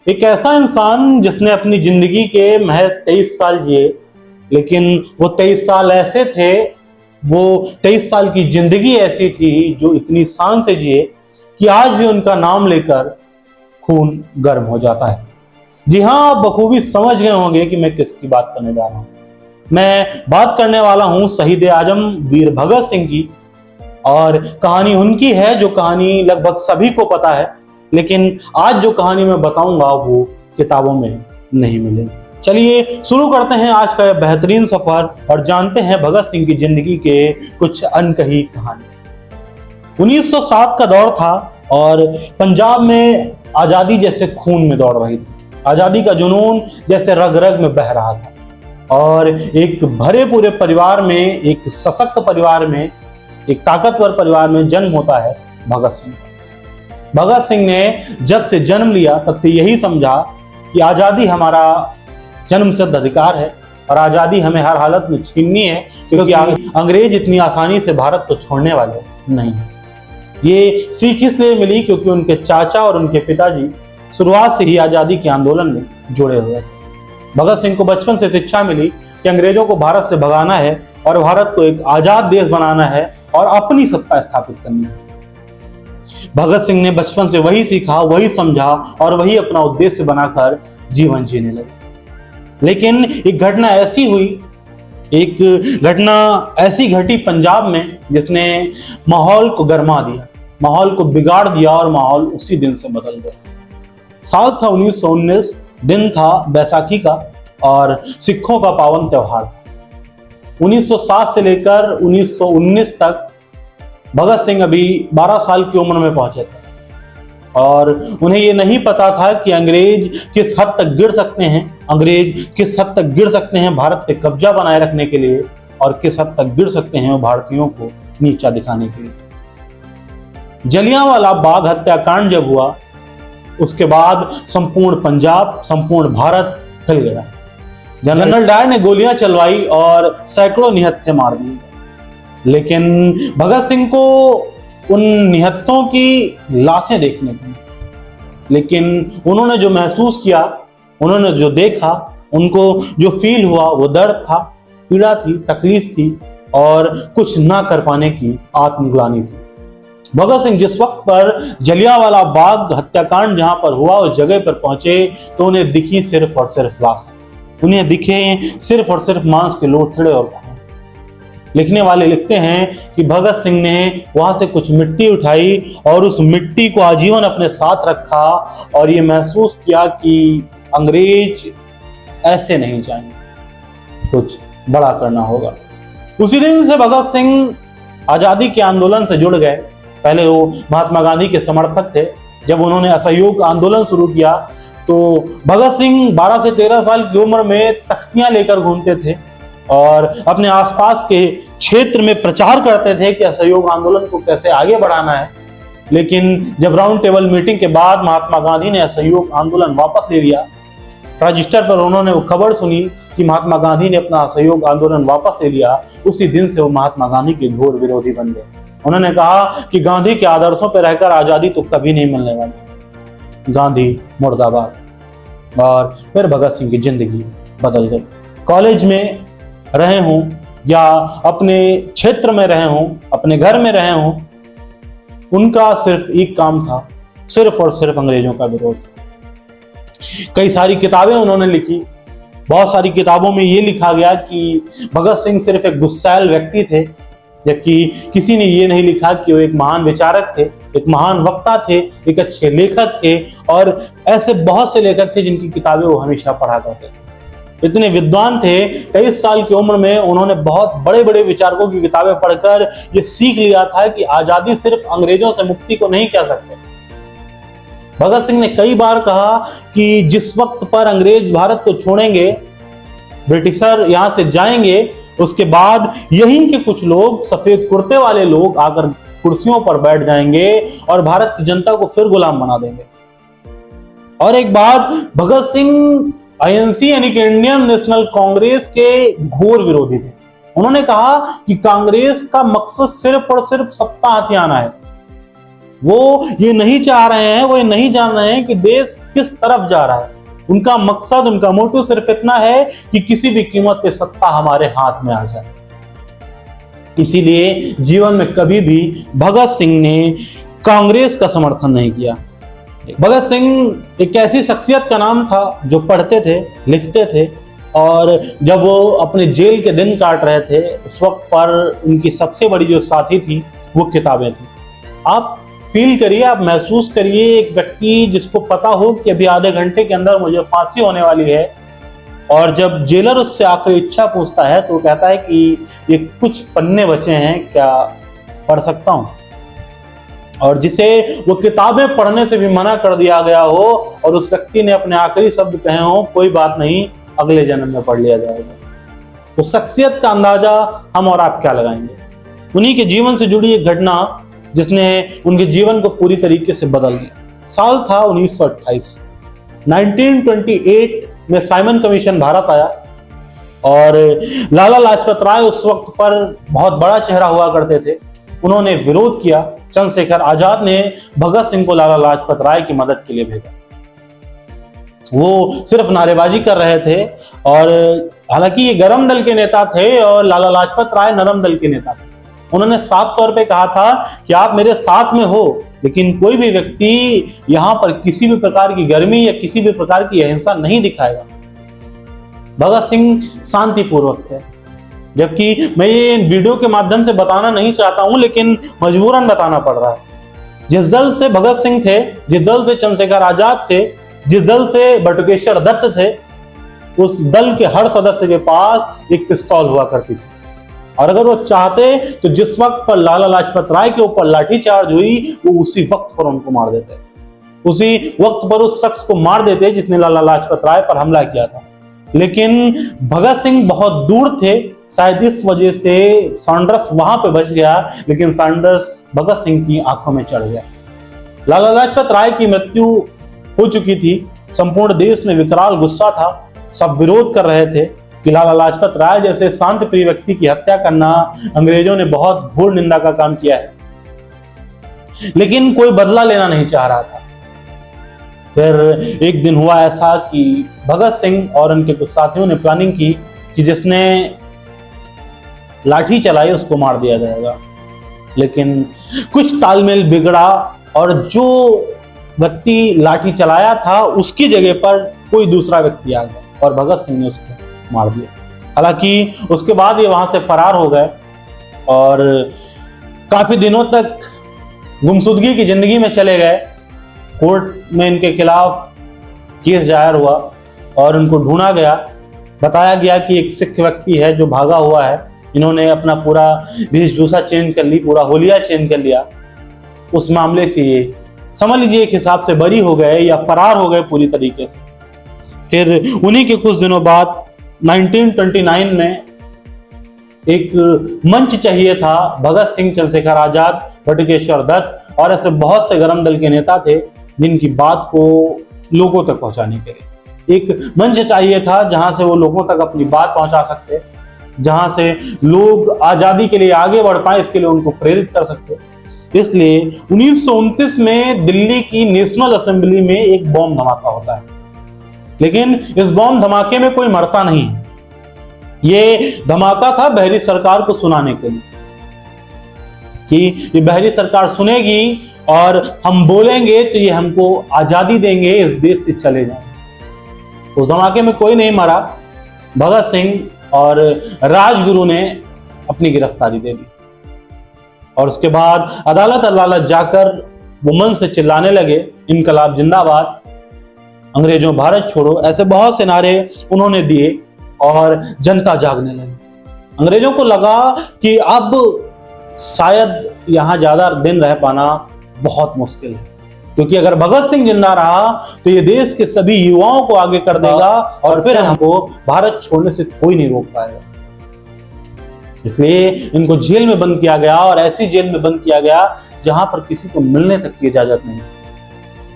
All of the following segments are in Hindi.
एक ऐसा इंसान जिसने अपनी जिंदगी के महज 23 साल जिए, लेकिन वो 23 साल ऐसे थे, वो 23 साल की जिंदगी ऐसी थी जो इतनी शान से जिए कि आज भी उनका नाम लेकर खून गर्म हो जाता है। जी हाँ, आप बखूबी समझ गए होंगे कि मैं किसकी बात करने जा रहा हूं। मैं बात करने वाला हूं शहीद आजम वीर भगत सिंह की। और कहानी उनकी है जो कहानी लगभग सभी को पता है, लेकिन आज जो कहानी मैं बताऊंगा वो किताबों में नहीं मिलेगी। चलिए शुरू करते हैं आज का यह बेहतरीन सफर और जानते हैं भगत सिंह की जिंदगी के कुछ अनकही कहानी। 1907 का दौर था और पंजाब में आजादी जैसे खून में दौड़ रही थी। आजादी का जुनून जैसे रग रग में बह रहा था और एक भरे पूरे परिवार में, एक सशक्त परिवार में, एक ताकतवर परिवार में जन्म होता है भगत सिंह। भगत सिंह ने जब से जन्म लिया तब से यही समझा कि आजादी हमारा जन्म सिद्ध अधिकार है और आजादी हमें हर हालत में छीननी है, क्योंकि अंग्रेज इतनी आसानी से भारत को छोड़ने वाले नहीं है। ये सीख इसलिए मिली क्योंकि उनके चाचा और उनके पिताजी शुरुआत से ही आजादी के आंदोलन में जुड़े हुए थे। भगत सिंह को बचपन से शिक्षा मिली कि अंग्रेजों को भारत से भगाना है और भारत को एक आजाद देश बनाना है और अपनी सत्ता स्थापित करनी है। भगत सिंह ने बचपन से वही सीखा, वही समझा और वही अपना उद्देश्य बनाकर जीवन जीने लगे। लेकिन एक घटना ऐसी घटी पंजाब में जिसने माहौल को गरमा दिया, माहौल को बिगाड़ दिया और माहौल उसी दिन से बदल गया। साल था 1919, दिन था बैसाखी का और सिखों का पावन त्योहार। 1907 से लेकर 1919 तक भगत सिंह अभी 12 साल की उम्र में पहुंचे थे और उन्हें यह नहीं पता था कि अंग्रेज किस हद तक गिर सकते हैं भारत पे कब्जा बनाए रखने के लिए और किस हद तक गिर सकते हैं भारतीयों को नीचा दिखाने के लिए। जलियांवाला बाग हत्याकांड जब हुआ उसके बाद संपूर्ण पंजाब, संपूर्ण भारत हिल गया। जनरल डायर ने गोलियां चलवाई और सैकड़ों निहत्थे मार दिए, लेकिन भगत सिंह को उन निहत्थों की लाशें देखने को, लेकिन उन्होंने जो महसूस किया, उन्होंने जो देखा, उनको जो फील हुआ वो दर्द था, पीड़ा थी, तकलीफ थी और कुछ ना कर पाने की आत्मग्लानि थी। भगत सिंह जिस वक्त पर जलियांवाला बाग हत्याकांड जहां पर हुआ उस जगह पर पहुंचे तो उन्हें दिखी सिर्फ और सिर्फ लाशें। उन्हें दिखे सिर्फ और सिर्फ मांस के लोथड़े और खून। लिखने वाले लिखते हैं कि भगत सिंह ने वहां से कुछ मिट्टी उठाई और उस मिट्टी को आजीवन अपने साथ रखा और ये महसूस किया कि अंग्रेज ऐसे नहीं जाएंगे, कुछ बड़ा करना होगा। उसी दिन से भगत सिंह आजादी के आंदोलन से जुड़ गए। पहले वो महात्मा गांधी के समर्थक थे। जब उन्होंने असहयोग आंदोलन शुरू किया तो भगत सिंह 12 से 13 साल की उम्र में तख्तियां लेकर घूमते थे और अपने आसपास के क्षेत्र में प्रचार करते थे कि असहयोग आंदोलन को कैसे आगे बढ़ाना है। लेकिन जब राउंड टेबल मीटिंग के बाद महात्मा गांधी ने असहयोग आंदोलन वापस ले लिया, रजिस्टर पर उन्होंने वो खबर सुनी कि महात्मा गांधी ने अपना असहयोग आंदोलन वापस ले लिया, उसी दिन से वो महात्मा गांधी के घोर विरोधी बन गए। उन्होंने कहा कि गांधी के आदर्शों पर रहकर आजादी तो कभी नहीं मिलने वाली, गांधी मुर्दाबाद। और फिर भगत सिंह की जिंदगी बदल गई। कॉलेज में रहे हों या अपने क्षेत्र में रहे हों, अपने घर में रहे हों, उनका सिर्फ एक काम था, सिर्फ और सिर्फ अंग्रेजों का विरोध। कई सारी किताबें उन्होंने लिखी। बहुत सारी किताबों में ये लिखा गया कि भगत सिंह सिर्फ एक गुस्सैल व्यक्ति थे, जबकि किसी ने ये नहीं लिखा कि वो एक महान विचारक थे, एक महान वक्ता थे, एक अच्छे लेखक थे और ऐसे बहुत से लेखक थे जिनकी किताबें वो हमेशा पढ़ा करते थे। इतने विद्वान थे, 23 साल की उम्र में उन्होंने बहुत बड़े बड़े विचारकों की किताबें पढ़कर ये सीख लिया था कि आजादी सिर्फ अंग्रेजों से मुक्ति को नहीं कह सकते। भगत सिंह ने कई बार कहा कि जिस वक्त पर अंग्रेज भारत को छोड़ेंगे, ब्रिटिशर यहां से जाएंगे, उसके बाद यहीं के कुछ लोग, सफेद कुर्ते वाले लोग आकर कुर्सियों पर बैठ जाएंगे और भारत की जनता को फिर गुलाम बना देंगे। और एक बात, भगत सिंह आईएनसी यानी कि इंडियन नेशनल कांग्रेस के घोर विरोधी थे। उन्होंने कहा कि कांग्रेस का मकसद सिर्फ और सिर्फ सत्ता हथियाना है, वो ये नहीं चाह रहे हैं, वो ये नहीं जान रहे हैं कि देश किस तरफ जा रहा है। उनका मकसद, उनका मोटिव सिर्फ इतना है कि किसी भी कीमत पे सत्ता हमारे हाथ में आ जाए। इसीलिए जीवन में कभी भी भगत सिंह ने कांग्रेस का समर्थन नहीं किया। भगत सिंह एक ऐसी शख्सियत का नाम था जो पढ़ते थे, लिखते थे, और जब वो अपने जेल के दिन काट रहे थे उस वक्त पर उनकी सबसे बड़ी जो साथी थी वो किताबें थी। आप फील करिए, आप महसूस करिए, एक व्यक्ति जिसको पता हो कि अभी आधे घंटे के अंदर मुझे फांसी होने वाली है, और जब जेलर उससे आखिरी इच्छा पूछता है तो वो कहता है कि ये कुछ पन्ने बचे हैं, क्या पढ़ सकता हूं? और जिसे वो किताबें पढ़ने से भी मना कर दिया गया हो और उस व्यक्ति ने अपने आखिरी शब्द कहे हो, कोई बात नहीं, अगले जन्म में पढ़ लिया जाएगा। तो शख्सियत का अंदाजा हम और आप क्या लगाएंगे? उन्हीं के जीवन से जुड़ी एक घटना जिसने उनके जीवन को पूरी तरीके से बदल दिया। साल था 1928। 1928 में साइमन कमीशन भारत आया और लाला लाजपत राय उस वक्त पर बहुत बड़ा चेहरा हुआ करते थे। उन्होंने विरोध किया। चंद्रशेखर आजाद ने भगत सिंह को लाला लाजपत राय की मदद के लिए भेजा। वो सिर्फ नारेबाजी कर रहे थे, और हालांकि ये गरम दल के नेता थे और लाला लाजपत राय नरम दल के नेता थे। उन्होंने साफ तौर पे कहा था कि आप मेरे साथ में हो, लेकिन कोई भी व्यक्ति यहां पर किसी भी प्रकार की गर्मी या किसी भी प्रकार की अहिंसा नहीं दिखाएगा। भगत सिंह शांतिपूर्वक थे, जबकि मैं ये वीडियो के माध्यम से बताना नहीं चाहता हूं, लेकिन मजबूरन बताना पड़ रहा है। जिस दल से भगत सिंह थे, जिस दल से चंद्रशेखर आजाद थे, जिस दल से बटुकेश्वर दत्त थे, उस दल के हर सदस्य के पास एक पिस्तौल हुआ करती थी, और अगर वो चाहते तो जिस वक्त पर लाला लाजपत राय के ऊपर लाठीचार्ज हुई वो उसी वक्त पर उनको मार देते, उसी वक्त पर उस शख्स को मार देते जिसने लाला लाजपत राय पर हमला किया था। लेकिन भगत सिंह बहुत दूर थे, शायद इस वजह से सैंडर्स वहां पे बच गया, लेकिन सैंडर्स भगत सिंह की आंखों में चढ़ गया। लाला लाजपत राय की मृत्यु हो चुकी थी, संपूर्ण देश में विकराल गुस्सा था, सब विरोध कर रहे थे कि लाला लाजपत राय जैसे शांत प्रिय व्यक्ति की हत्या करना अंग्रेजों ने बहुत घोर निंदा का काम किया है, लेकिन कोई बदला लेना नहीं चाह रहा था। फिर एक दिन हुआ ऐसा कि भगत सिंह और उनके कुछ साथियों ने प्लानिंग की कि जिसने लाठी चलाई उसको मार दिया जाएगा, लेकिन कुछ तालमेल बिगड़ा और जो व्यक्ति लाठी चलाया था उसकी जगह पर कोई दूसरा व्यक्ति आ गया और भगत सिंह ने उसको मार दिया। हालांकि उसके बाद ये वहां से फरार हो गए और काफी दिनों तक गुमशुदगी की जिंदगी में चले गए। कोर्ट में इनके खिलाफ केस दायर हुआ और उनको ढूंढा गया। बताया गया कि एक सिख व्यक्ति है जो भागा हुआ है, इन्होंने अपना पूरा वेशभूषा चेंज कर ली, पूरा होलिया चेंज कर लिया। उस मामले से ये समझ लीजिए एक हिसाब से बरी हो गए या फरार हो गए पूरी तरीके से। फिर उन्हीं के कुछ दिनों बाद 1929 में एक मंच चाहिए था। भगत सिंह, चंद्रशेखर आजाद, बटुकेश्वर दत्त और ऐसे बहुत से गरम दल के नेता थे जिनकी बात को लोगों तक पहुंचाने के लिए एक मंच चाहिए था, जहां से वो लोगों तक अपनी बात पहुंचा सकते, जहां से लोग आजादी के लिए आगे बढ़ पाए, इसके लिए उनको प्रेरित कर सकते। इसलिए 1929 में दिल्ली की नेशनल असेंबली में एक बॉम्ब धमाका होता है, लेकिन इस बॉम्ब धमाके में कोई मरता नहीं। ये धमाका था बहरी सरकार को सुनाने के लिए कि ये बहरी सरकार सुनेगी और हम बोलेंगे तो ये हमको आजादी देंगे, इस देश से चले जाएंगे। उस धमाके में कोई नहीं मरा। भगत सिंह और राजगुरु ने अपनी गिरफ्तारी दे दी और उसके बाद अदालत अदालत जाकर वो मन से चिल्लाने लगे, इनकलाब जिंदाबाद, अंग्रेजों भारत छोड़ो, ऐसे बहुत से नारे उन्होंने दिए और जनता जागने लगी। अंग्रेजों को लगा कि अब शायद यहां ज्यादा दिन रह पाना बहुत मुश्किल है, क्योंकि अगर भगत सिंह जिंदा रहा तो ये देश के सभी युवाओं को आगे कर देगा और फिर हमको भारत छोड़ने से कोई नहीं रोक पाएगा। इसलिए इनको जेल में बंद किया गया और ऐसी जेल में बंद किया गया जहां पर किसी को मिलने तक की इजाजत नहीं।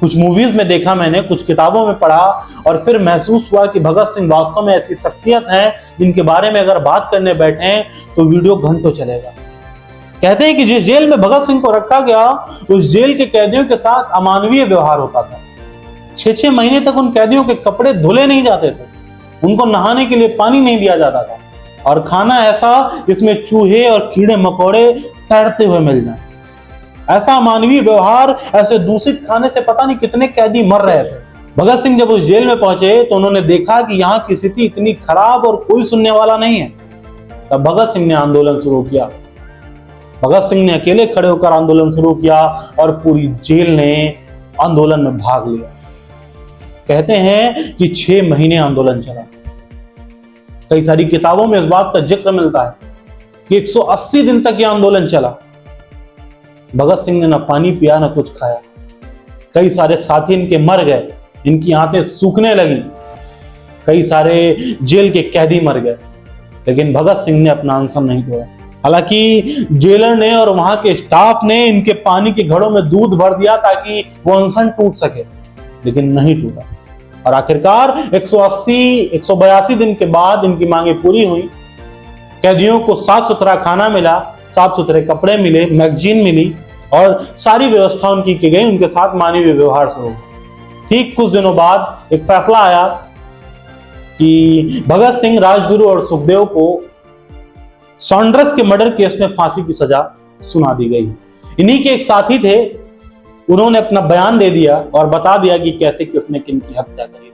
कुछ मूवीज में देखा मैंने, कुछ किताबों में पढ़ा और फिर महसूस हुआ कि भगत सिंह वास्तव में ऐसी शख्सियत हैं जिनके बारे में अगर बात करने बैठे तो वीडियो घंटों चलेगा। कहते हैं कि जिस जेल में भगत सिंह को रखा गया उस जेल के कैदियों के साथ अमानवीय व्यवहार होता था। 6-6 महीने तक उन कैदियों के कपड़े धुले नहीं जाते थे, उनको नहाने के लिए पानी नहीं दिया जाता था, और खाना ऐसा जिसमें चूहे और कीड़े मकोड़े तैरते हुए मिल जाएं। ऐसा अमानवीय व्यवहार, ऐसे दूषित खाने से पता नहीं कितने कैदी मर रहे थे। भगत सिंह जब उस जेल में पहुंचे तो उन्होंने देखा कि यहाँ की स्थिति इतनी खराब और कोई सुनने वाला नहीं है। तब भगत सिंह ने आंदोलन शुरू किया। भगत सिंह ने अकेले खड़े होकर आंदोलन शुरू किया और पूरी जेल ने आंदोलन में भाग लिया। कहते हैं कि 6 महीने आंदोलन चला। कई सारी किताबों में इस बात का जिक्र मिलता है कि 180 दिन तक यह आंदोलन चला। भगत सिंह ने न पानी पिया न कुछ खाया। कई सारे साथी इनके मर गए, इनकी आंतें सूखने लगी, कई सारे जेल के कैदी मर गए, लेकिन भगत सिंह ने अपना अनशन नहीं तोड़ा। हालांकि जेलर ने और वहां के स्टाफ ने इनके पानी के घड़ों में दूध भर दिया ताकि वो अनशन टूट सके, लेकिन नहीं टूटा। और आखिरकार 182 दिन के बाद इनकी मांगे पूरी हुई। कैदियों को साफ सुथरा खाना मिला, साफ सुथरे कपड़े मिले, मैगजीन मिली और सारी व्यवस्था उनकी की गई। उनके साथ मानवीय व्यवहार शुरू हुआ। ठीक कुछ दिनों बाद एक फैसला आया कि भगत सिंह, राजगुरु और सुखदेव को सॉन्डर्स के मर्डर केस में फांसी की सजा सुना दी गई। इन्हीं के एक साथी थे, उन्होंने अपना बयान दे दिया और बता दिया कि कैसे किसने किन की हत्या करी।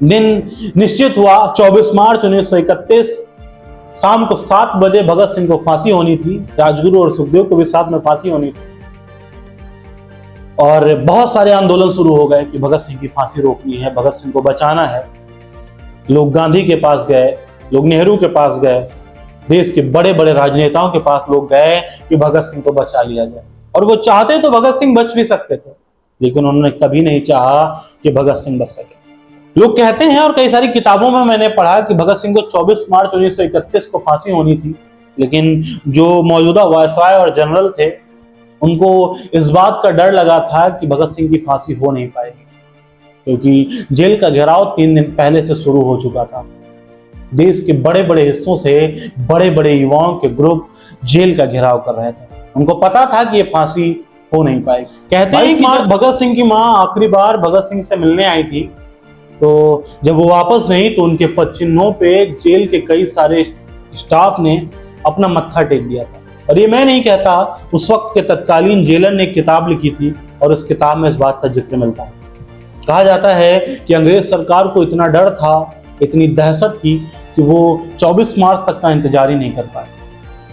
दिन निश्चित हुआ 24 मार्च 1931 शाम को 7 बजे भगत सिंह को फांसी होनी थी। राजगुरु और सुखदेव को भी साथ में फांसी होनी थी। और बहुत सारे आंदोलन शुरू हो गए कि भगत सिंह की फांसी रोकनी है, भगत सिंह को बचाना है। लोग गांधी के पास गए, लोग नेहरू के पास गए, देश के बड़े बड़े राजनेताओं के पास लोग गए कि भगत सिंह को बचा लिया जाए। और वो चाहते तो भगत सिंह बच भी सकते थे, लेकिन उन्होंने कभी नहीं चाहा कि भगत सिंह बच सके। लोग कहते हैं और कई सारी किताबों में मैंने पढ़ा कि भगत सिंह को 24 मार्च 1931 को फांसी होनी थी, लेकिन जो मौजूदा वायसराय और जनरल थे उनको इस बात का डर लगा था कि भगत सिंह की फांसी हो नहीं पाएगी, क्योंकि जेल का घेराव 3 दिन पहले से शुरू हो चुका था। देश के बड़े बड़े हिस्सों से बड़े बड़े युवाओं के ग्रुप जेल का घेराव कर रहे थे। उनको पता था कि ये फांसी हो नहीं पाएगी। कहते हैं कि जब भगत सिंह की मां आखिरी बार भगत सिंह से मिलने आई थी, तो जब वो वापस गई तो उनके पदचिन्हों पे जेल के कई सारे स्टाफ ने अपना मत्था टेक दिया था। और ये मैं नहीं कहता, उस वक्त के तत्कालीन जेलर ने एक किताब लिखी थी और उस किताब में इस बात का जिक्र मिलता है। कहा जाता है कि अंग्रेज सरकार को इतना डर था, इतनी दहशत थी कि वो 24 मार्च तक का इंतजार ही नहीं कर पाए।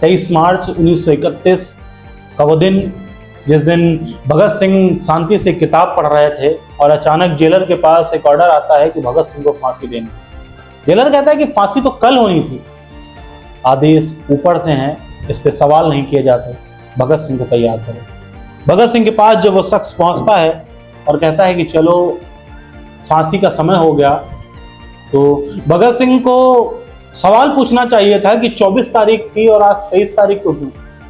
23 मार्च 1931 का वो दिन, जिस दिन भगत सिंह शांति से किताब पढ़ रहे थे और अचानक जेलर के पास एक ऑर्डर आता है कि भगत सिंह को फांसी देनी। जेलर कहता है कि फांसी तो कल होनी थी, आदेश ऊपर से हैं, इस पे सवाल नहीं किए जाते, भगत सिंह को तैयार करो। भगत सिंह के पास जब वो शख्स पहुंचता है और कहता है कि चलो फांसी का समय हो गया, तो भगत सिंह को सवाल पूछना चाहिए था कि 24 तारीख थी और आज 23 तारीख को क्यों,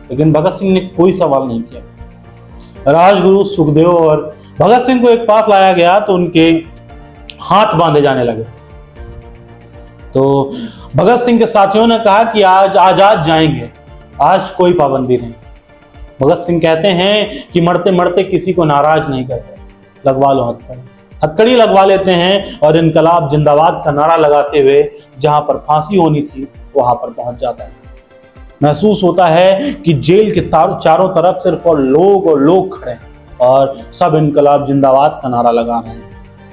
लेकिन भगत सिंह ने कोई सवाल नहीं किया। राजगुरु, सुखदेव और भगत सिंह को एक पास लाया गया तो उनके हाथ बांधे जाने लगे। तो भगत सिंह के साथियों ने कहा कि आज आजाद जाएंगे, आज कोई पाबंदी नहीं। भगत सिंह कहते हैं कि मरते मरते किसी को नाराज नहीं करते, लगवा लो हथकड़ी। हथकड़ी लगवा लेते हैं और इनकलाब जिंदाबाद का नारा लगाते हुए जहां पर फांसी होनी थी वहां पर पहुंच जाता है। महसूस होता है कि जेल के चारों तरफ सिर्फ और लोग खड़े हैं और सब इनकलाब जिंदाबाद का नारा लगा रहे हैं।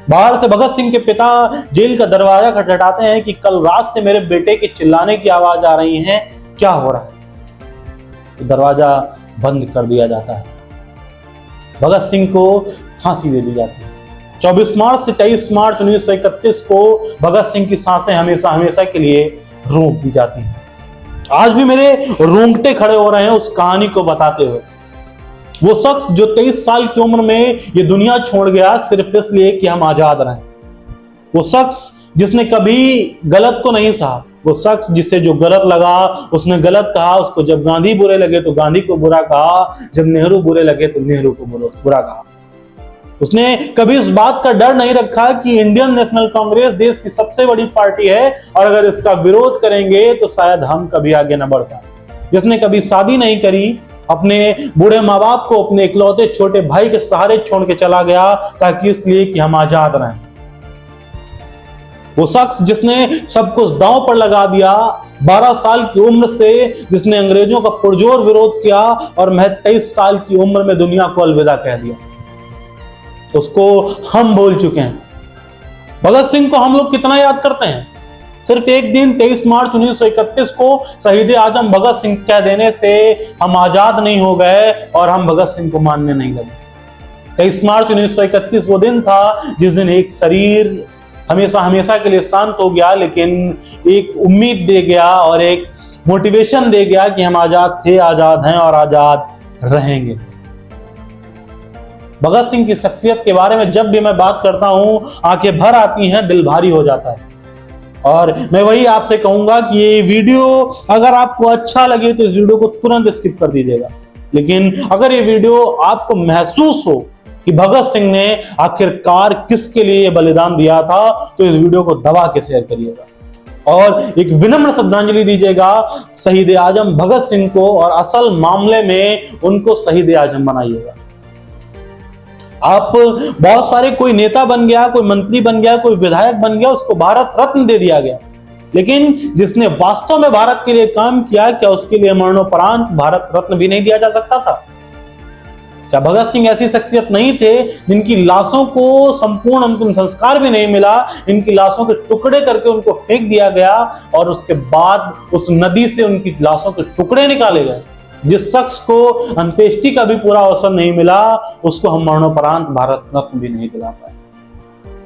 बाहर से भगत सिंह के पिता जेल का दरवाजा खटखटाते हैं कि कल रात से मेरे बेटे के चिल्लाने की आवाज आ रही है, क्या हो रहा है। तो दरवाजा बंद कर दिया जाता है। भगत सिंह को फांसी दे दी जाती है। 24 मार्च से 23 मार्च 1931 को भगत सिंह की सांसें हमेशा हमेशा के लिए रोक दी जाती हैं। आज भी मेरे रोंगटे खड़े हो रहे हैं उस कहानी को बताते हुए। वो शख्स जो 23 साल की उम्र में ये दुनिया छोड़ गया सिर्फ इसलिए कि हम आजाद रहें। वो शख्स जिसने कभी गलत को नहीं सहा, वो शख्स जिससे जो गलत लगा उसने गलत कहा, उसको जब गांधी बुरे लगे तो गांधी को बुरा कहा, जब नेहरू बुरे लगे तो नेहरू को बुरा कहा। उसने कभी इस बात का डर नहीं रखा कि इंडियन नेशनल कांग्रेस देश की सबसे बड़ी पार्टी है और अगर इसका विरोध करेंगे तो शायद हम कभी आगे न बढ़ पाए। जिसने कभी शादी नहीं करी, अपने बूढ़े माँ बाप को अपने इकलौते छोटे भाई के सहारे छोड़ के चला गया ताकि इसलिए कि हम आजाद रहें। वो शख्स जिसने सब कुछ दांव पर लगा दिया, 12 साल की उम्र से जिसने अंग्रेजों का पुरजोर विरोध किया और महज 23 साल की उम्र में दुनिया को अलविदा कह दिया, उसको हम भूल चुके हैं। भगत सिंह को हम लोग कितना याद करते हैं? सिर्फ एक दिन 23 मार्च 1931 को शहीद आजम भगत सिंह कह देने से हम आजाद नहीं हो गए और हम भगत सिंह को मानने नहीं लगे। 23 मार्च 1931 वो दिन था जिस दिन एक शरीर हमेशा हमेशा के लिए शांत हो गया, लेकिन एक उम्मीद दे गया और एक मोटिवेशन दे गया कि हम आजाद थे, आजाद हैं और आजाद रहेंगे। भगत सिंह की शख्सियत के बारे में जब भी मैं बात करता हूं, आंखें भर आती हैं, दिल भारी हो जाता है। और मैं वही आपसे कहूंगा कि ये वीडियो अगर आपको अच्छा लगे तो इस वीडियो को तुरंत स्किप कर दीजिएगा, लेकिन अगर ये वीडियो आपको महसूस हो कि भगत सिंह ने आखिरकार किसके लिए बलिदान दिया था, तो इस वीडियो को दबा के शेयर करिएगा और एक विनम्र श्रद्धांजलि दीजिएगा शहीद आजम भगत सिंह को और असल मामले में उनको शहीद आजम बनाइएगा। आप बहुत सारे, कोई नेता बन गया, कोई मंत्री बन गया, कोई विधायक बन गया, उसको भारत रत्न दे दिया गया, लेकिन जिसने वास्तव में भारत के लिए काम किया, क्या उसके लिए मरणोपरांत भारत रत्न भी नहीं दिया जा सकता था? क्या भगत सिंह ऐसी शख्सियत नहीं थे जिनकी लाशों को संपूर्ण अंतिम संस्कार भी नहीं मिला, इनकी लाशों के टुकड़े करके उनको फेंक दिया गया और उसके बाद उस नदी से उनकी लाशों के टुकड़े निकाले गए? जिस शख्स को अंत्येष्टि का भी पूरा अवसर नहीं मिला, उसको हम मरणोपरांत भारत रत्न भी नहीं दिला पाए।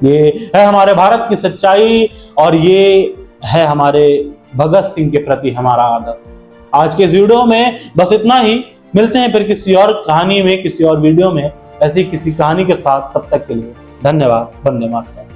ये है हमारे भारत की सच्चाई और ये है हमारे भगत सिंह के प्रति हमारा आदर। आज के इस वीडियो में बस इतना ही। मिलते हैं फिर किसी और कहानी में, किसी और वीडियो में ऐसी किसी कहानी के साथ। तब तक के लिए धन्यवाद। वंदे मातरम।